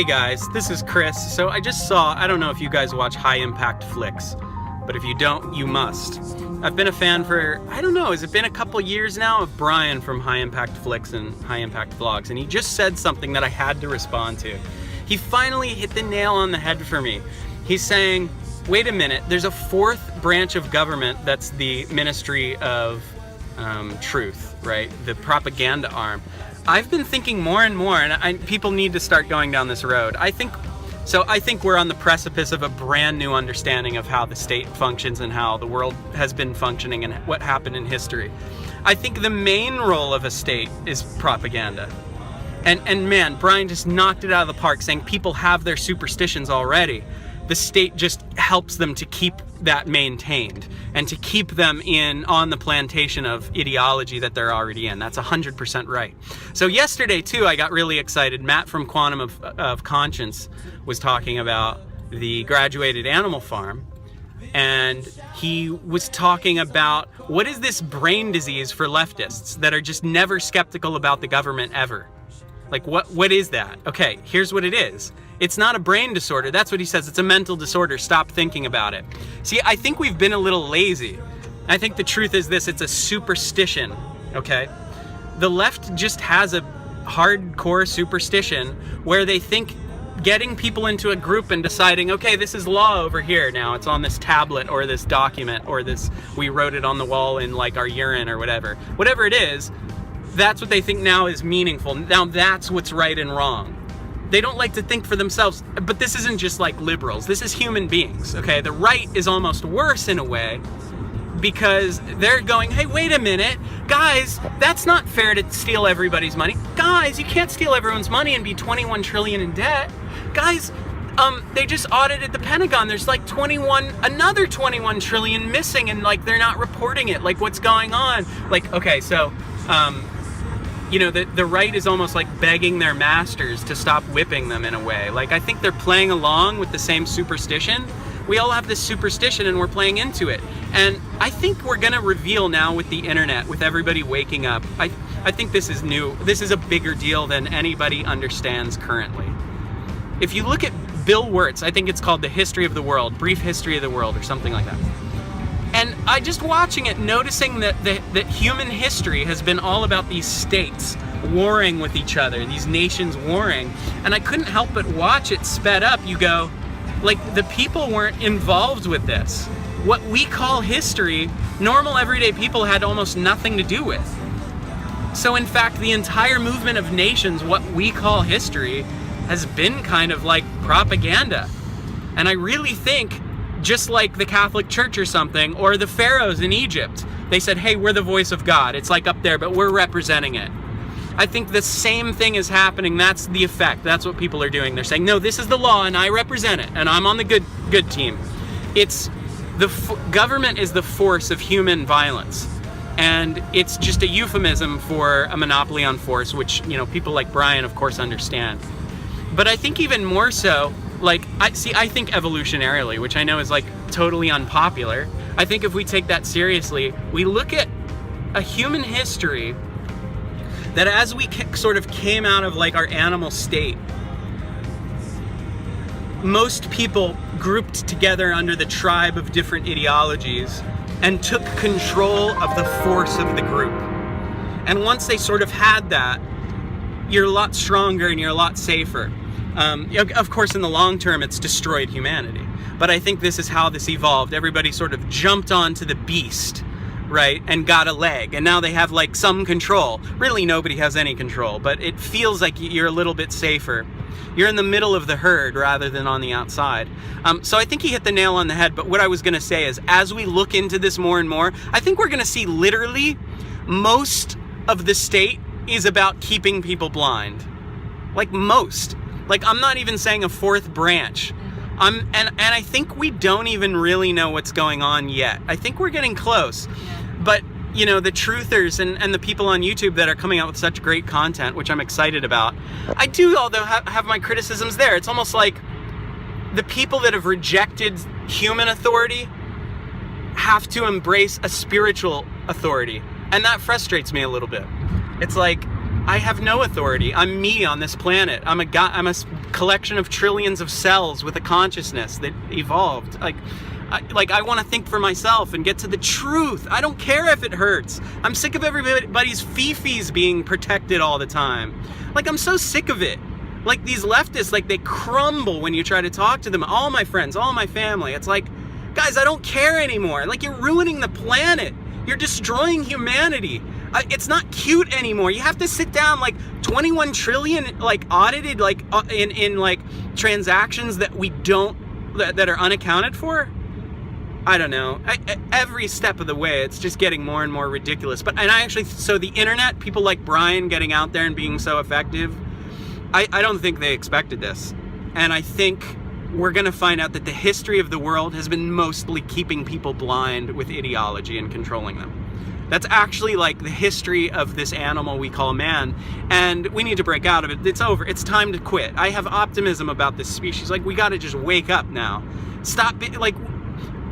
Hey guys, this is Chris. So I just saw, I don't know if you guys watch HighImpactFlix, but if you don't, you must. I've been a fan for, I don't know, has it been a couple years now, of Brian from HighImpactFlix and HighImpactVlogs, and he just said something that I had to respond to. He finally hit the nail on the head for me. He's saying, wait a minute, there's a fourth branch of government that's the Ministry of Truth, right? The propaganda arm. I've been thinking more and more, and people need to start going down this road. I think we're on the precipice of a brand new understanding of how the state functions and how the world has been functioning and what happened in history. I think the main role of a state is propaganda. And man, Brian just knocked it out of the park, saying people have their superstitions already. The state just helps them to keep that maintained and to keep them on the plantation of ideology that they're already in. That's 100% right. So yesterday too, I got really excited. Matt from Quantum of Conscience was talking about the graduated animal farm, and he was talking about what is this brain disease for leftists that are just never skeptical about the government ever. Like what is that? Okay, here's what it is. It's not a brain disorder. That's what he says. It's a mental disorder. Stop thinking about it. See, I think we've been a little lazy. I think the truth is this, it's a superstition, okay? The left just has a hardcore superstition where they think getting people into a group and deciding, okay, this is law over here now. It's on this tablet or this document or this, we wrote it on the wall in like our urine or whatever. Whatever it is, that's what they think now is meaningful. Now that's what's right and wrong. They don't like to think for themselves, but this isn't just like liberals. This is human beings, okay? The right is almost worse in a way because they're going, hey, wait a minute, guys, that's not fair to steal everybody's money. Guys, you can't steal everyone's money and be 21 trillion in debt. Guys, they just audited the Pentagon. There's like another 21 trillion missing, and like they're not reporting it. Like, what's going on? Like, okay, so you know, the right is almost like begging their masters to stop whipping them in a way. Like, I think they're playing along with the same superstition. We all have this superstition and we're playing into it. And I think we're gonna reveal now with the internet, with everybody waking up, I think this is new. This is a bigger deal than anybody understands currently. If you look at Bill Wirtz, I think it's called The History of the World, Brief History of the World or something like that. And I just watching it, noticing that human history has been all about these states warring with each other, these nations warring, and I couldn't help but watch it sped up. You go, like, the people weren't involved with this. What we call history, normal everyday people had almost nothing to do with. So in fact, the entire movement of nations, what we call history, has been kind of like propaganda. And I really think, just like the Catholic Church or something, or the pharaohs in Egypt, they said, hey, we're the voice of God. It's like up there, but we're representing it. I think the same thing is happening. That's the effect. That's what people are doing. They're saying, no, this is the law and I represent it and I'm on the good team. It's government is the force of human violence. And it's just a euphemism for a monopoly on force, which, you know, people like Brian, of course, understand. But I think even more so, like, I think evolutionarily, which I know is like totally unpopular. I think if we take that seriously, we look at a human history that as we sort of came out of like our animal state, most people grouped together under the tribe of different ideologies and took control of the force of the group. And once they sort of had that, you're a lot stronger and you're a lot safer. Of course, in the long term, it's destroyed humanity. But I think this is how this evolved. Everybody sort of jumped onto the beast, right, and got a leg. And now they have like some control. Really, nobody has any control, but it feels like you're a little bit safer. You're in the middle of the herd rather than on the outside. So I think he hit the nail on the head. But what I was going to say is, as we look into this more and more, I think we're going to see literally most of the state is about keeping people blind. Like most. Like, I'm not even saying a fourth branch. And I think we don't even really know what's going on yet. I think we're getting close. But, you know, the truthers and the people on YouTube that are coming out with such great content, which I'm excited about, I do, although, have my criticisms there. It's almost like the people that have rejected human authority have to embrace a spiritual authority. And that frustrates me a little bit. It's like, I have no authority. I'm me on this planet. I'm a collection of trillions of cells with a consciousness that evolved. I want to think for myself and get to the truth. I don't care if it hurts. I'm sick of everybody's fifis being protected all the time. Like, I'm so sick of it. Like, these leftists, like, they crumble when you try to talk to them. All my friends, all my family. It's like, guys, I don't care anymore. Like, you're ruining the planet. You're destroying humanity. It's not cute anymore. You have to sit down, like, 21 trillion, like, audited, like, in like, transactions that that are unaccounted for. I don't know. Every step of the way, it's just getting more and more ridiculous. So the internet, people like Brian getting out there and being so effective, I don't think they expected this. And I think we're going to find out that the history of the world has been mostly keeping people blind with ideology and controlling them. That's actually like the history of this animal we call man, and we need to break out of it. It's over. It's time to quit. I have optimism about this species. Like, we got to just wake up now. Stop, like,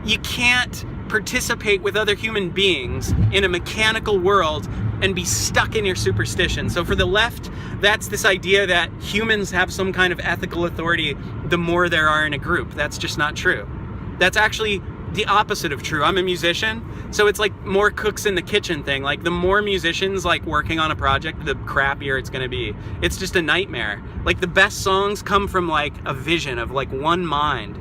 you can't participate with other human beings in a mechanical world and be stuck in your superstition. So for the left, that's this idea that humans have some kind of ethical authority the more there are in a group. That's just not true. That's actually the opposite of true. I'm a musician, so it's like more cooks in the kitchen thing. Like, the more musicians like working on a project, the crappier it's gonna be. It's just a nightmare. Like, the best songs come from like a vision of like one mind.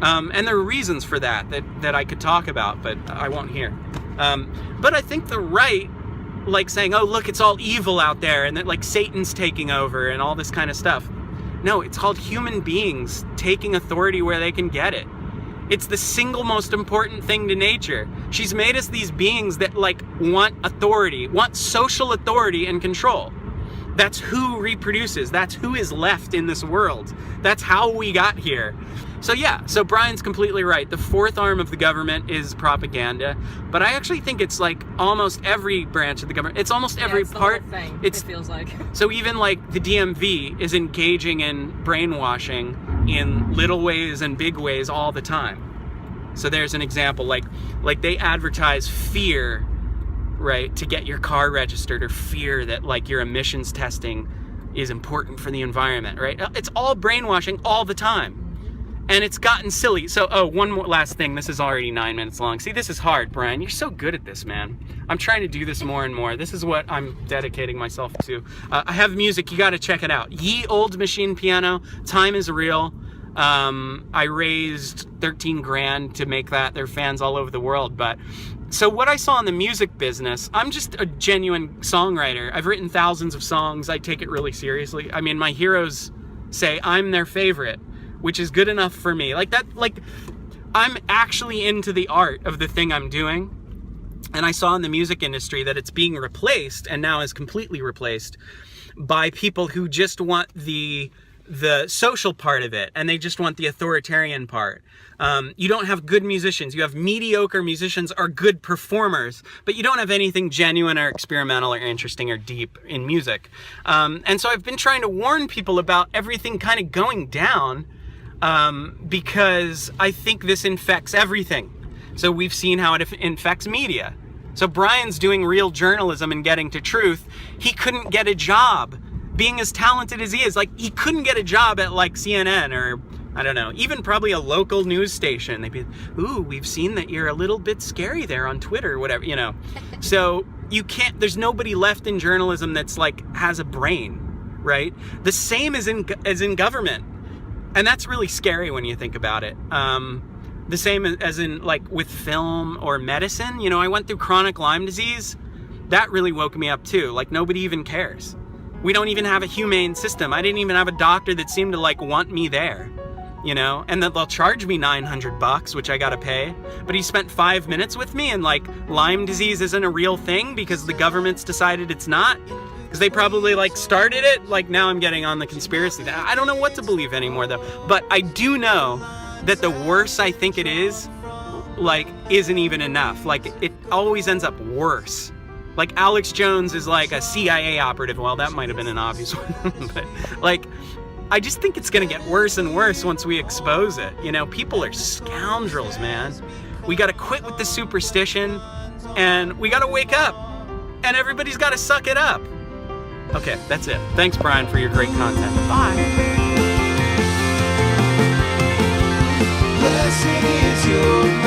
And there are reasons for that I could talk about, but I won't here. But I think the right, like, saying, oh, look, it's all evil out there, and that, like, Satan's taking over and all this kind of stuff. No, it's called human beings taking authority where they can get it. It's the single most important thing to nature. She's made us these beings that, like, want authority, want social authority and control. That's who reproduces. That's who is left in this world. That's how we got here. So yeah, so Brian's completely right. The fourth arm of the government is propaganda, but I actually think it's like almost every branch of the government. It's almost every part. The whole thing, it feels like. So even like the DMV is engaging in brainwashing in little ways and big ways all the time. So there's an example, like they advertise fear, right, to get your car registered, or fear that like your emissions testing is important for the environment, right? It's all brainwashing all the time. And it's gotten silly. So, one more last thing. This is already 9 minutes long. See, this is hard, Brian. You're so good at this, man. I'm trying to do this more and more. This is what I'm dedicating myself to. I have music. You got to check it out. Ye Old Machine Piano. Time is Real. I raised 13 grand to make that. There are fans all over the world. But so what I saw in the music business, I'm just a genuine songwriter. I've written thousands of songs. I take it really seriously. I mean, my heroes say I'm their favorite, which is good enough for me. Like that, like, I'm actually into the art of the thing I'm doing. And I saw in the music industry that it's being replaced, and now is completely replaced, by people who just want the social part of it, and they just want the authoritarian part. You don't have good musicians. You have mediocre musicians or good performers, but you don't have anything genuine or experimental or interesting or deep in music. And so I've been trying to warn people about everything kind of going down, because I think this infects everything. So we've seen how it infects media. So Brian's doing real journalism and getting to truth. He couldn't get a job being as talented as he is. Like, he couldn't get a job at like CNN or, I don't know, even probably a local news station. They'd be, ooh, we've seen that you're a little bit scary there on Twitter or whatever, you know. So you can't, there's nobody left in journalism that's like, has a brain, right? The same as in government. And that's really scary when you think about it. The same as in like with film or medicine. You know, I went through chronic Lyme disease. That really woke me up too. Like, nobody even cares. We don't even have a humane system. I didn't even have a doctor that seemed to like want me there, you know, and that they'll charge me $900, which I gotta pay. But he spent 5 minutes with me, and like, Lyme disease isn't a real thing because the government's decided it's not. Because they probably like started it. Like, now I'm getting on the conspiracy. I don't know what to believe anymore though. But I do know that the worse I think it is, like, isn't even enough. Like, it always ends up worse. Like, Alex Jones is like a CIA operative. Well, that might have been an obvious one. But like, I just think it's gonna get worse and worse once we expose it. You know, people are scoundrels, man. We gotta quit with the superstition, and we gotta wake up, and everybody's gotta suck it up. Okay, that's it. Thanks, Brian, for your great content. Bye. Blessed is your